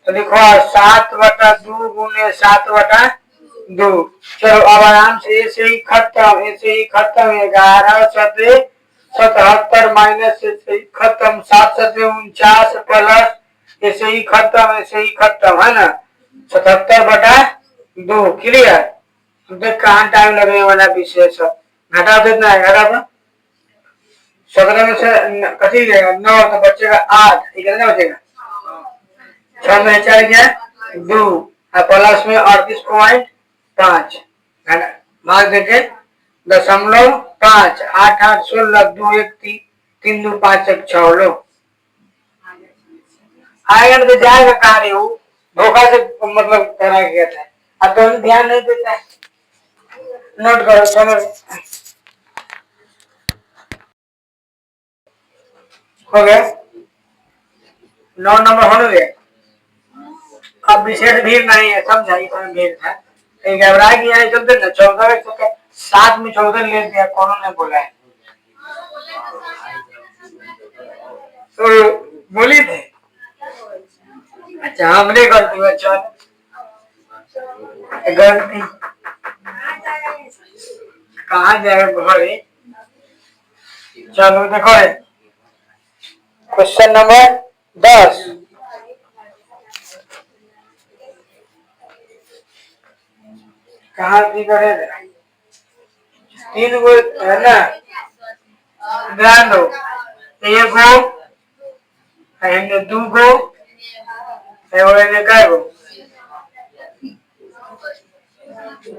तो देखो 7/2 गुने 7/2 2। चलो अब आराम से ऐसे ही खत्म, ऐसे ही खत्म। 11 सते 77 माइनस ऐसे ही खत्म। 7 सते 49 प्लस ऐसे ही खत्म, ऐसे ही खत्म, है ना। 77/2 क्लियर। देख कहाँ टाइम लगने वाला विशेष घटा कितना है, घटा तो 17 में से कटी जाएगा 9 तो बचेगा 8, कितना बचेगा 6 में 4 क्या 2 और प्लस में 38.5 भाग देके 0.5 8 8 16 2 1 3 3 2 5 1 6 लो आएगा तो जाएगा कहा रही हूँ धोखा से मतलब करा गया था। अब तो ध्यान नहीं देता है। नोट करो चलो हो गया 9 नंबर हो गए। अब विशेष भीड़ नहीं है, समझा इसमें भीड़ था घबरा गया है चलते ना 14 7 में 14 ले दिया कौन ने बोला है तो बोली थे। अच्छा हमने गलती हुआ चल गलती कहाँ जाएगा घरे। चलो देखो क्वेश्चन नंबर 10 कहाँ भी करे 3 गो है ना ध्यान दो 1 गो 2 गो क्या गो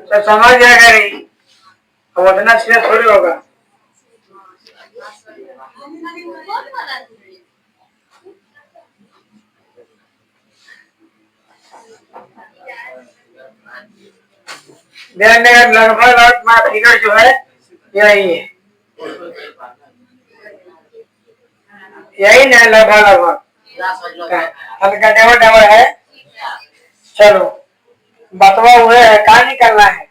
तो समझ जाएगा नहीं अब उतना सीरियस थोड़ी होगा। ध्यान देगा लगभग फिगर जो है यही है यही ना लगभग लगभग हल्का डबल है। चलो बतवा हुए है कहा निकलना है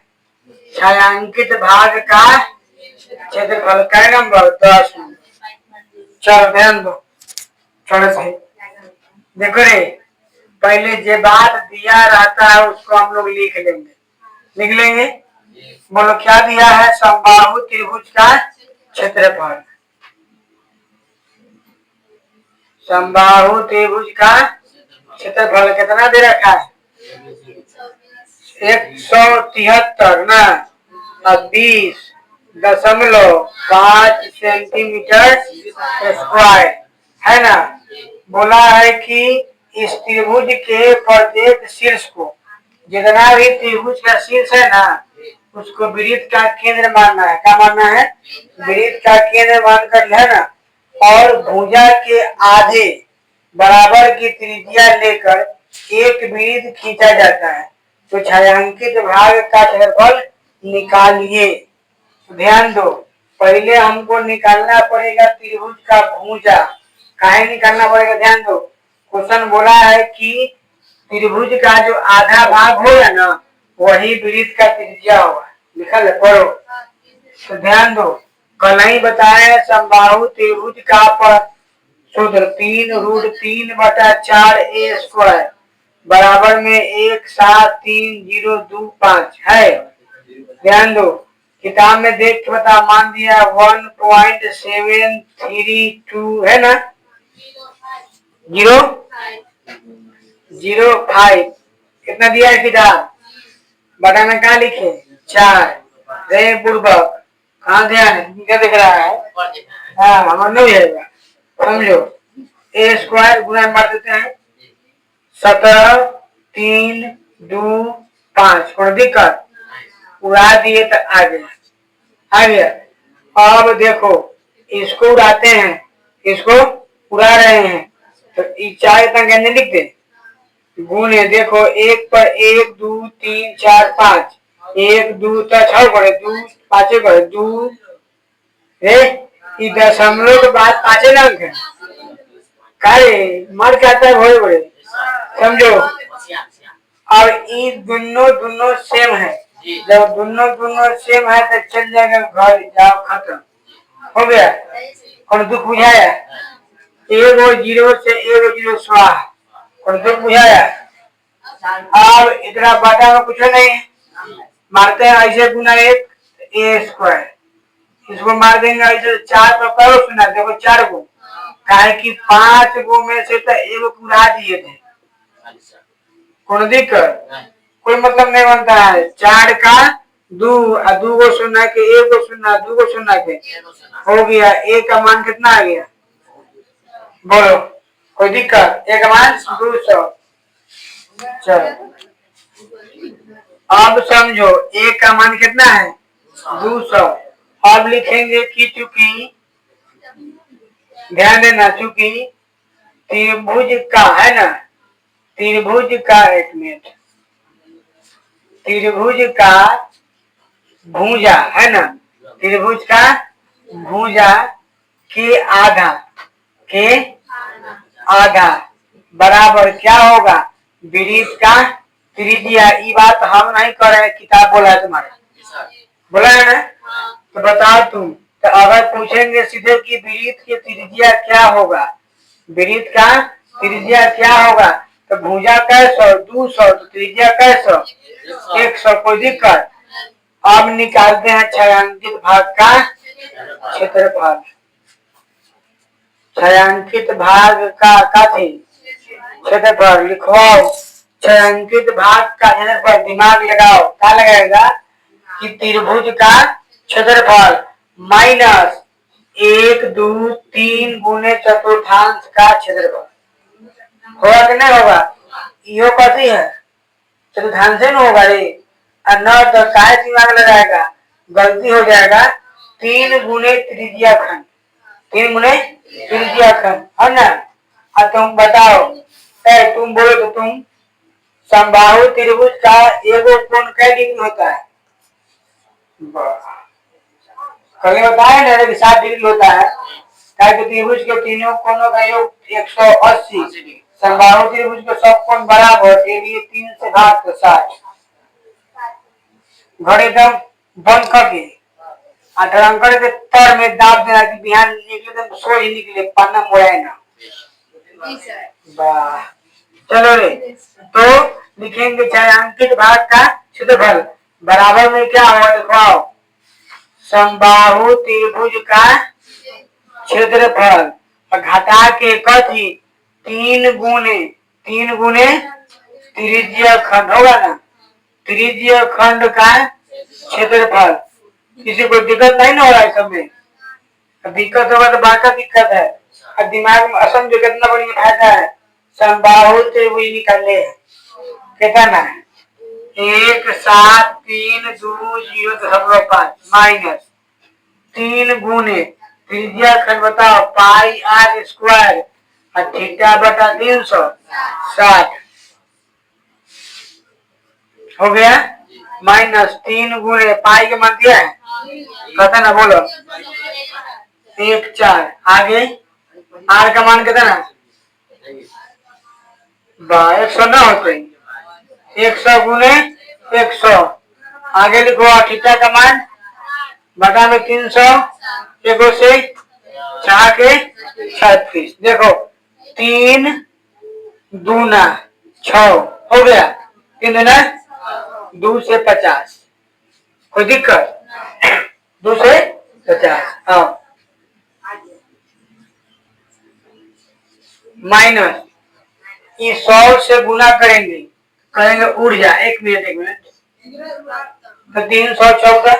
छायांकित भाग का क्षेत्रफल का नंबर 10। चलो ध्यान दो थोड़े से देखो रे पहले जो बात दिया रहता है उसको हम लोग लिख लेंगे। बोलो क्या दिया है समबाहु त्रिभुज का क्षेत्रफल। समबाहु त्रिभुज का क्षेत्रफल कितना दे रखा है 173 ना और 20.5 सेंटीमीटर स्क्वायर है ना। बोला है कि इस त्रिभुज के प्रत्येक शीर्ष को जितना भी त्रिभुज का शीर्ष है ना उसको वृत्त का केंद्र मानना है। क्या मानना है वृत्त का केंद्र मानकर है ना और भुजा के आधे बराबर की त्रिज्या लेकर एक वृत्त खींचा जाता है तो छायांकित भाग का क्षेत्रफल निकालिए। ध्यान दो पहले हमको निकालना पड़ेगा त्रिभुज का भुजा। काहे निकालना पड़ेगा ध्यान दो क्वेश्चन बोला है कि त्रिभुज का जो आधा भाग होगा ना वही वृत्त का त्रिज्या होगा। लिखा है पढ़ो तो ध्यान दो कल ही बताया समबाहु त्रिभुज का पर सूत्र 3√3/4 a स्क्वायर बराबर में 173.025 है। ध्यान दो किताब में देख के बता मान दिया 1.732 है ना 0.05 कितना दिया है किताब बटा में कहा लिखे 4 रे बुर्बक कहाँ ध्यान क्या दिख रहा है हाँ हमारा नहीं जाएगा समझो ए स्क्वायर गुना मार देते हैं 17.325 कोई दिक्कत उड़ा दिए तो आ गया। अब देखो इसको उड़ाते हैं इसको उड़ा रहे हैं तो चार इतना कहने लिखते गुण है। देखो 1 पर 1 2 3 4 5 1 2 तक 6 करे 2 5 करे 2 दशमलव के बाद 5 अंक है कारे मर जाता है भोरे भोरे समझो। और ये दोनों सेम है जब दोनों सेम है तो चल जाएगा घर जाओ खत्म हो गया। और दुख बुझाया 1 0 से 1 0 स्वाहा और दुख बुझाया। अब इतना बाटा में कुछ नहीं है मारते हैं ऐसे गुना एक ए स्क्वायर, इसको मार देंगे ऐसे 4 पर करो सुना देखो 4 गो, काहे कि 5 गो में से तो एगो पूरा दिए थे, कोई दिक्कत कोई मतलब नहीं बनता है। 4 का 2 और 2 गो सुना के 1 गो सुना 2 गो सुना के हो गया, ए का मान कितना आ गया बोलो, कोई दिक्कत, ए का मान 200। चलो अब समझो ए का मान कितना है 200। अब लिखेंगे कि चूंकि ध्यान देना, चूंकि त्रिभुज का है ना, त्रिभुज का एक मिनट, त्रिभुज का भुजा है ना, त्रिभुज का भुजा के आधा के आधा बराबर क्या होगा वृत्त का त्रिज्या। ये बात हम नहीं कर रहे, किताब बोला है तुम्हारा, बोला है ना, तो बताओ तुम। तो अगर पूछेंगे सीधे कि वृत्त की त्रिज्या क्या होगा, वृत्त का त्रिज्या क्या होगा, तो भुजा कैसे 200 तो त्रिज्या कैसे 100, कोई दिक्कत। अब निकालते हैं छायांकित भाग का क्षेत्रफल, छायांकित भाग का थी क्षेत्रफल लिखवाओ, छायांकित भाग का क्षेत्रफल दिमाग लगाओ, क्या लगाएगा कि त्रिभुज का क्षेत्रफल माइनस 1 2 3 गुने चतुर्थांश का क्षेत्रफल होगा कि नहीं होगा, यो कथी है चतुर्थांश से न होगा रे, और न तो काय दिमाग लगाएगा गलती हो जाएगा, 3 गुने त्रिज्या खंड, 3 गुने त्रिज्या खंड है ना। अब तुम बताओ, तुम बोलो तो तुम समबाहु त्रिभुज का एगो कोण कै डिग्री होता है, कल बताया ना कि 7 डिग्री होता है, कि त्रिभुज के तीनों कोणों का योग 180, समबाहु त्रिभुज के सब कोण बराबर के लिए 3 से भाग तो 60, घड़े दम बंद करके अठरंकर के तर में दाब देना कि बिहान निकले तो सो ही निकले, पन्ना मोड़ाए ना। वाह चलो रे, तो लिखेंगे छायांकित भाग का क्षेत्रफल बराबर में क्या होगा लिखवाओ, समबाहु त्रिभुज का क्षेत्रफल घटा के कथी 3 गुने त्रिज्या खंड होगा ना, त्रिज्या खंड का क्षेत्रफल। किसी को दिक्कत नहीं ना हो रहा है, सब में दिक्कत होगा तो बात का दिक्कत है, और दिमाग में असम जो कितना बड़ी फायदा है, समबाहु त्रिभुज निकाले कितना है 1 7 3 2 0 5 माइनस 3 गुने त्रिज्या खंड बताओ पाई आर स्क्वायर और थीटा बटा 360 हो गया, माइनस 3 गुने पाई के मान दिया है कहता ना, बोलो 1 4, आगे आर का मान कितना 100 ना होते 100 गुने 100, आगे लिखो थीटा का मान बटा में 300 एगो से 4 के 36, देखो 3 दूना 6 हो गया, 3 दूना 2 से 50, कोई दिक्कत 2 से 50। हाँ माइनस ये 100 से गुना करेंगे, करेंगे ऊर्जा, एक मिनट तो 314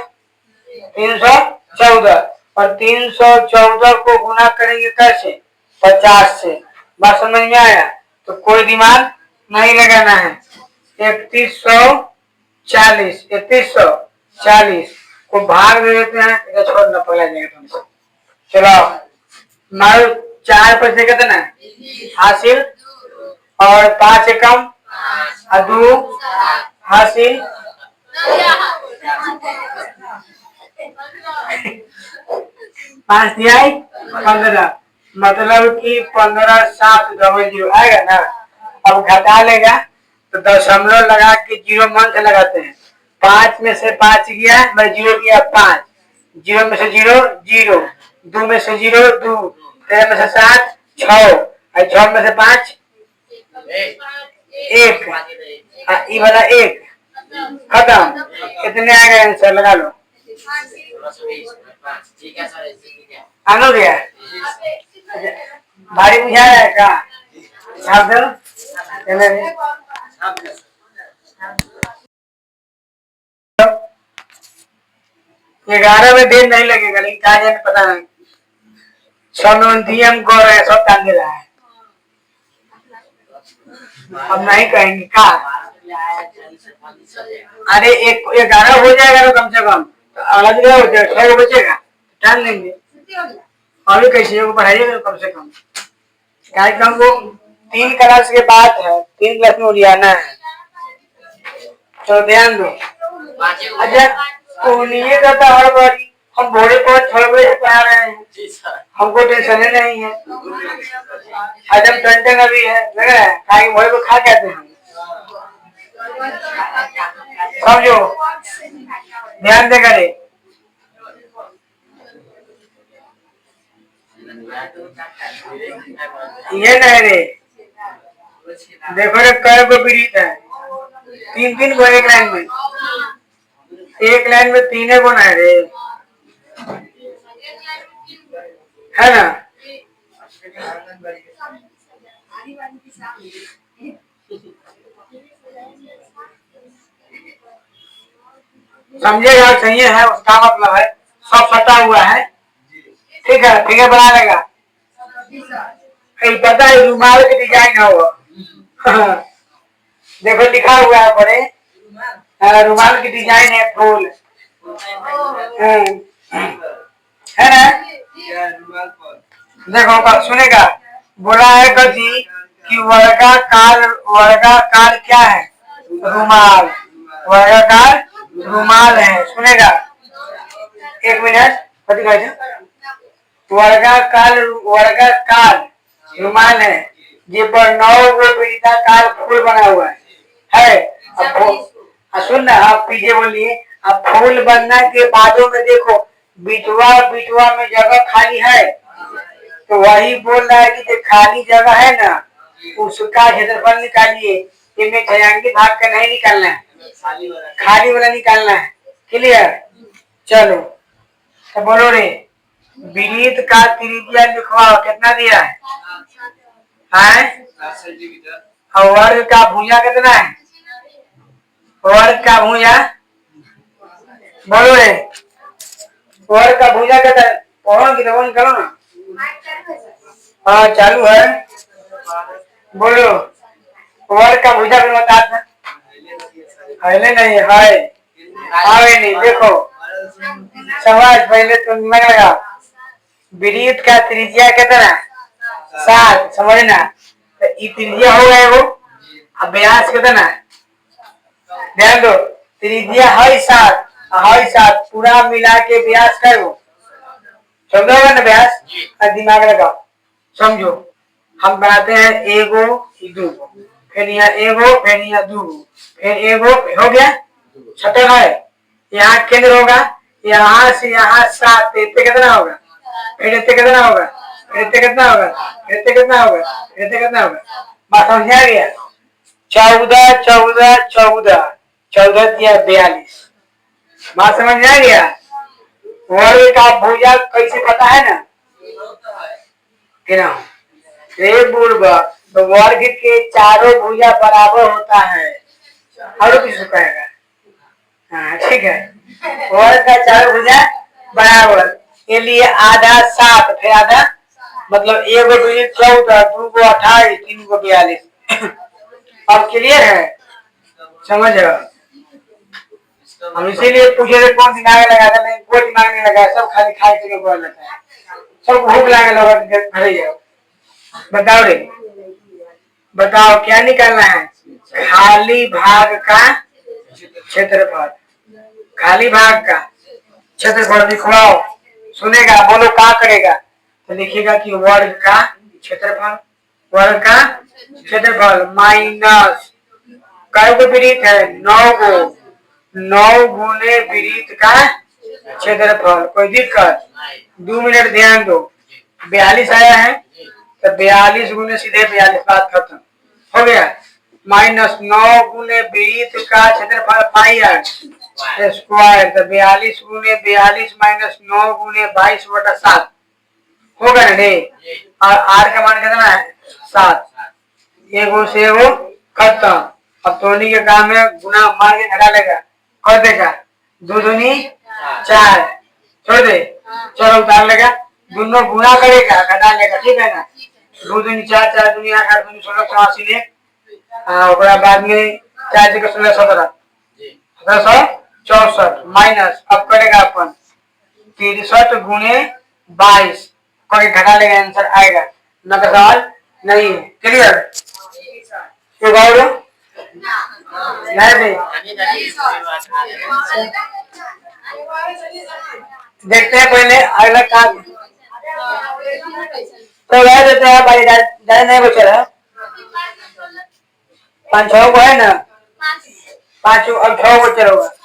और 314 को गुना करेंगे कैसे 50 से, बात समझ में आया, तो कोई दिमाग नहीं लगाना है। 3140 को भाग दे देते हैं, छोड़ना पड़ा जाएगा तुमसे। चलो 4 पर से कितना हासिल और 5 एकम और 2 हासिल 5 दिया 15, मतलब कि 15 7 00 आएगा ना। अब घटा लेगा तो दशमलव लगा के 0 मन से लगाते हैं, 5 में से 5 गया मैं 0 गया 5, 0 में से 0 0, 2 में से 0 2, 13 में से 7 6 और 6 में से 5 1 ये वाला 1 खत्म। कितने आ गए आंसर लगा लो। आन हो गया। भारी बुझा रहा है क्या? छाप दो। 11 में देर नहीं लगेगा, लेकिन क्या जाने पता नहीं। सोनोन्थियम को सब टाल दे रहा है। अब नहीं कहेंगे का। अरे 11 हो जाएगा ना कम से कम, तो अगला जगह हो जाएगा, 6 बचेगा, टाल लेंगे। अभी कैसे को पढ़ाइएगा कम से कम, कार्यक्रम को 3 क्लास के बाद है, 3 क्लास में उड़ियाना है, तो ध्यान दो। अच्छा सुनिएगा तो हर बारी हम भोरे 5-6 बजे पढ़ा रहे हैं, हमको टेंशन नहीं है। आज हम टेंशन अभी है लग रहा है, खाए भोरे को खा कहते हैं, समझो, ध्यान दे करे। ये नहीं रे, देखो रे कई को पीड़ित है, 3-3 को एक लाइन में, एक लाइन में 3 को नहीं रे, है ना। समझेगा सही है, उसका मतलब है सब फटा हुआ है, ठीक है बना लेगा। पता है रुमाल के डिजाइन हो देखो लिखा हुआ है पड़े, रुमाल की डिजाइन है, फूल है ना। देखो सुनेगा, बोला है कभी कि वर्गाकार क्या है, रुमाल, वर्गाकार रुमाल है, सुनेगा। 1 मिनट, वर्गाकार रुमाल है, ये पर 9 वृत्ताकार फूल बना हुआ है। अब सुन ना, आप पीछे बोलिए। अब फूल बनने के बादों में देखो बिटवा में जगह खाली है, तो वही बोल रहा है कि जो खाली जगह है ना उसका क्षेत्रफल निकालिए। इनमें छयांगी भाग का नहीं निकालना है, खाली वाला निकालना है। क्लियर, चलो तो बोलो रे, वृत्त का त्रिज्या लिखवाओ, कितना दिया है? और वर्ग का भुजा कितना है? वर्ग का भुजा बोलो रे, वर्ग का भुजा कितना है? पढ़ो करो ना। हाँ चालू है, बोलो वर्ग का भुजा भी बता था। नहीं है, आवे नहीं, देखो समझ पहले तो दिमाग लगा। वृत्त का त्रिज्या कितना? 7, समझना। तो त्रिज्या हो गए वो, अब व्यास कितना? ध्यान दो, त्रिज्या है 7 पूरा मिला के व्यास है वो 14 होगा ना व्यास। दिमाग लगाओ, समझो। हम बनाते हैं एगो दो, फिर यहाँ एगो, फिर यहाँ दो, फिर एगो, हो गया 6 है। यहाँ केंद्र होगा, यहाँ से यहाँ 7, कितना होगा? फिर कितना होगा? फिर कितना होगा? फिर कितना होगा? फिर कितना होगा? बात समझ आ गया? 14 14 14 14 या 42, बात समझ आ गया? वर्ग का भुजा कैसे पता है ना, तो वर्ग के चारों भुजा बराबर होता है, और किसको कहेगा? हाँ ठीक है, वर्ग का चारों भुजा बराबर, के लिए आधा 7, फिर आधा, मतलब 1 को 14, 2 को 28, 3 को 42। अब क्लियर है, समझ रहे? हम इसीलिए पूछे थे कौन दिमाग लगा था, नहीं कोई दिमाग नहीं लगा, सब खाली खाए के बोल लेता है, सब भूख लगा लोग घर जाओ। बताओ रे, बताओ क्या निकालना है? खाली भाग का क्षेत्रफल, खाली भाग का क्षेत्रफल लिखवाओ। सुनेगा, बोलो क्या करेगा? तो लिखेगा कि वर्ग का क्षेत्रफल, वर्ग का क्षेत्रफल माइनस कै को वृत्त है? 9 को, 9 गुने वृत्त का क्षेत्रफल। कोई दिक्कत? 2 मिनट ध्यान दो, 42 आया है, तो 42 गुने सीधे 42, बात खत्म हो गया। माइनस 9 गुने वृत्त का क्षेत्रफल पाई आर स्क्वायर, तो 42 गुने 42 माइनस 9 गुने 22/7 होगा ना रे। और आर का मान कितना है 7, एगो से एगो खत्म। अब तोनी के काम में गुना मार के घटा लेगा, कर देगा 2 दूनी 4, छोड़ दे, चलो उतार लेगा, दोनों गुना करेगा घटा लेगा, ठीक है ना। 2 दूनी 4, 4 दूनी 8, 8 दूनी 16, 84 ले, बाद में 4 जगह 16, 17, 1764 माइनस अब करेगा अपन 63 गुने 22 करके घटा लेगा, आंसर आएगा। न का सवाल नहीं है, क्लियर। एक और देखते हैं पहले अगला काम। तो वह देते हैं भाई, ज्यादा नहीं बचा है, 5 6 को है ना, 5 और 6 बचा होगा।